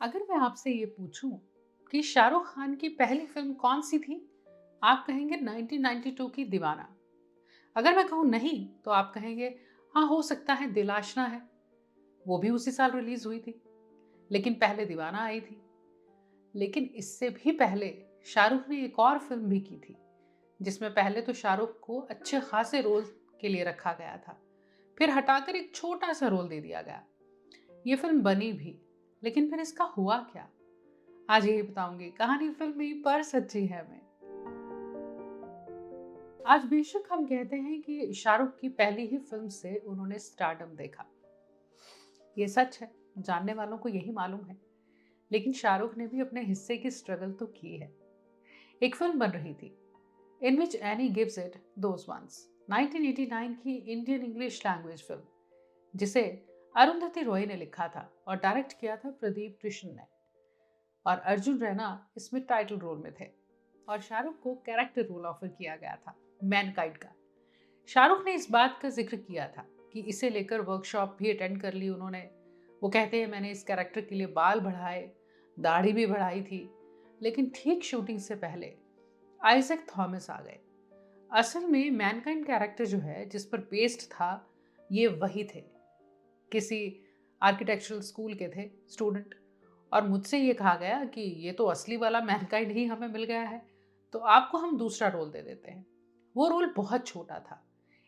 अगर मैं आपसे ये पूछूं कि शाहरुख खान की पहली फिल्म कौन सी थी, आप कहेंगे 1992 की दीवाना। अगर मैं कहूँ नहीं, तो आप कहेंगे हाँ, हो सकता है दिल आशना है, वो भी उसी साल रिलीज हुई थी। लेकिन पहले दीवाना आई थी। लेकिन इससे भी पहले शाहरुख ने एक और फिल्म भी की थी, जिसमें पहले तो शाहरुख को अच्छे खासे रोल के लिए रखा गया था, फिर हटाकर एक छोटा सा रोल दे दिया गया। ये फिल्म बनी भी, लेकिन फिर इसका हुआ क्या, आज यही बताऊंगी। कहानी फिल्मी पर सच्ची है मैं। आज बेशक हम कहते हैं कि शाहरुख की पहली ही फिल्म से उन्होंने स्टारडम देखा। ये सच है, जानने वालों को यही मालूम है। लेकिन शाहरुख ने भी अपने हिस्से की स्ट्रगल तो की है। एक फिल्म बन रही थी, in which any gives it those ones, 1989 की इंडियन इंग्लिश लैंग्वेज फिल्म, जिसे अरुंधति रॉय ने लिखा था और डायरेक्ट किया था प्रदीप कृष्ण ने। और अर्जुन रैना इसमें टाइटल रोल में थे और शाहरुख को कैरेक्टर रोल ऑफर किया गया था, मैनकाइंड का। शाहरुख ने इस बात का जिक्र किया था कि इसे लेकर वर्कशॉप भी अटेंड कर ली उन्होंने। वो कहते हैं मैंने इस कैरेक्टर के लिए बाल बढ़ाए, दाढ़ी भी बढ़ाई थी। लेकिन ठीक शूटिंग से पहले आइजैक थॉमस आ गए। असल में मैनकाइंड कैरेक्टर जो है, जिस पर बेस्ड था, ये वही थे, किसी आर्किटेक्चरल स्कूल के थे स्टूडेंट। और मुझसे ये कहा गया कि ये तो असली वाला मैनकाइंड ही हमें मिल गया है, तो आपको हम दूसरा रोल दे देते हैं। वो रोल बहुत छोटा था,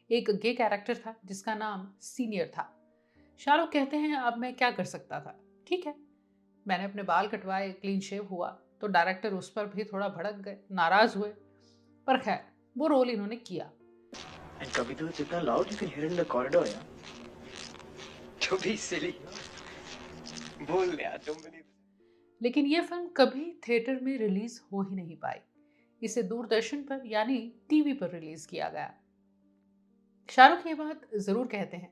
एक गे कैरेक्टर था जिसका नाम सीनियर था। शाहरुख कहते हैं अब मैं क्या कर सकता था, ठीक है, मैंने अपने बाल कटवाए, क्लीन शेव हुआ, तो डायरेक्टर उस पर भी थोड़ा भड़क गए, नाराज हुए। पर खैर, वो रोल इन्होंने किया। And Kavita, it's इतना loud you can hear it in the corridor, yeah? To be silly. बोल यार तुम भी नहीं। लेकिन ये फिल्म कभी थिएटर में रिलीज हो ही नहीं पाई। इसे दूरदर्शन पर यानी टीवी पर रिलीज किया गया। शाहरुख ये बात जरूर कहते हैं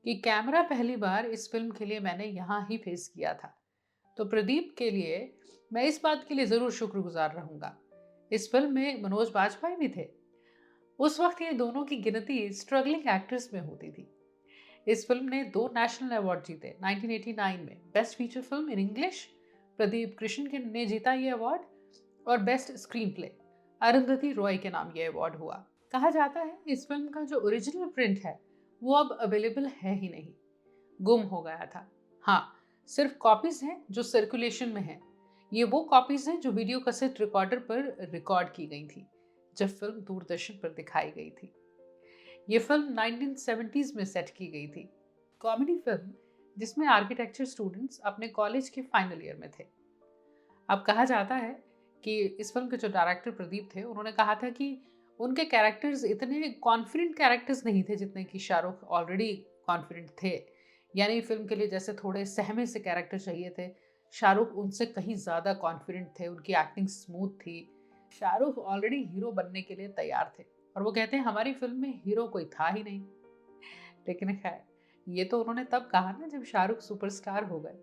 कि कैमरा पहली बार इस फिल्म के लिए मैंने यहाँ ही फेस किया था। तो प्रदीप के लिए मैं इस बात के लिए जरूर शुक्रगुजार रहूंगा। इस फिल्म में मनोज बाजपेयी भी थे। उस वक्त ये दोनों की गिनती स्ट्रगलिंग एक्ट्रेस में होती थी। इस फिल्म ने 2 नेशनल अवार्ड जीते। 1989 में best feature film in English Pradeep Krishna ने जीता ये अवार्ड, और best screen play Arundhati Roy के नाम ये अवार्ड हुआ। कहा जाता है इस फिल्म का जो ओरिजिनल प्रिंट है वो अब अवेलेबल है ही नहीं, गुम हो गया था। हाँ, सिर्फ कॉपीज हैं जो सर्कुलेशन में हैं। ये वो कॉपीज हैं जो वीडियो कैसेट रिकॉर्डर पर रिकॉर्ड की गई थी जब फिल्म दूरदर्शन पर दिखाई गई थी। ये फिल्म 1970s में सेट की गई थी, कॉमेडी फिल्म जिसमें आर्किटेक्चर स्टूडेंट्स अपने कॉलेज के फाइनल ईयर में थे। अब कहा जाता है कि इस फिल्म के जो डायरेक्टर प्रदीप थे, उन्होंने कहा था कि उनके कैरेक्टर्स इतने कॉन्फिडेंट कैरेक्टर्स नहीं थे जितने कि शाहरुख ऑलरेडी कॉन्फिडेंट थे। यानी फिल्म के लिए जैसे थोड़े सहमे से कैरेक्टर चाहिए थे, शाहरुख उनसे कहीं ज़्यादा कॉन्फिडेंट थे, उनकी एक्टिंग स्मूथ थी। शाहरुख ऑलरेडी हीरो बनने के लिए तैयार थे और वो कहते हैं हमारी फिल्म में हीरो कोई था ही नहीं। लेकिन खैर, ये तो उन्होंने तब कहा ना जब शाहरुख सुपरस्टार हो गए।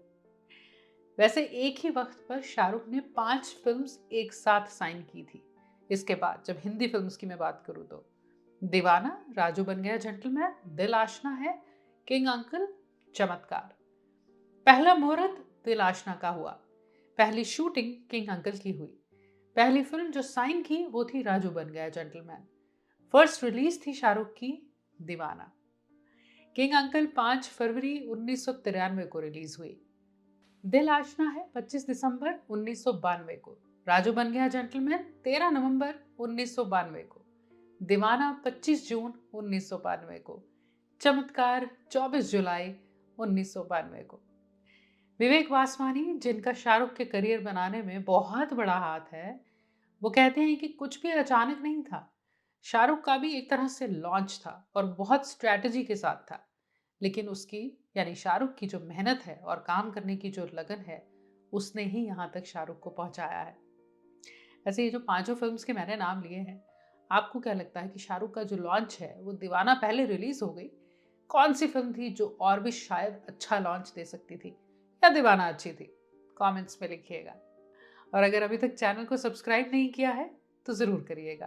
वैसे एक ही वक्त पर शाहरुख ने 5 फिल्म्स एक साथ साइन की थी। इसके बाद जब हिंदी फिल्म्स की मैं बात करूँ तो दीवाना, राजू बन गया जेंटलमैन, दिल आशना है, किंग अंकल, चमत्कार। पहला मुहूर्त दिल आशना का हुआ, पहली शूटिंग किंग अंकल की हुई। पहली फिल्म जो साइन की वो थी राजू बन गया जेंटलमैन। फर्स्ट रिलीज थी शाहरुख की दीवाना। किंग अंकल 5 फरवरी 1993 को रिलीज हुई। दिल आशना है 25 दिसंबर 1992 को। राजू बन गया जेंटलमैन 13 नवंबर 1992 को। दीवाना 25 जून 1992 को। चमत्कार 24 जुलाई 1992 को। विवेक वासवानी, जिनका शाहरुख के करियर बनाने में बहुत बड़ा हाथ है, वो कहते हैं कि कुछ भी अचानक नहीं था। शाहरुख का भी एक तरह से लॉन्च था और बहुत स्ट्रैटेजी के साथ था। लेकिन उसकी, यानी शाहरुख की जो मेहनत है और काम करने की जो लगन है, उसने ही यहाँ तक शाहरुख को पहुँचाया है। ऐसे ये जो पांचों फिल्म्स के मैंने नाम लिए हैं, आपको क्या लगता है कि शाहरुख का जो लॉन्च है वो दीवाना पहले रिलीज हो गई, कौन सी फिल्म थी जो और भी शायद अच्छा लॉन्च दे सकती थी, या दीवाना अच्छी थी? कमेंट्स में लिखिएगा। और अगर अभी तक चैनल को सब्सक्राइब नहीं किया है तो ज़रूर करिएगा।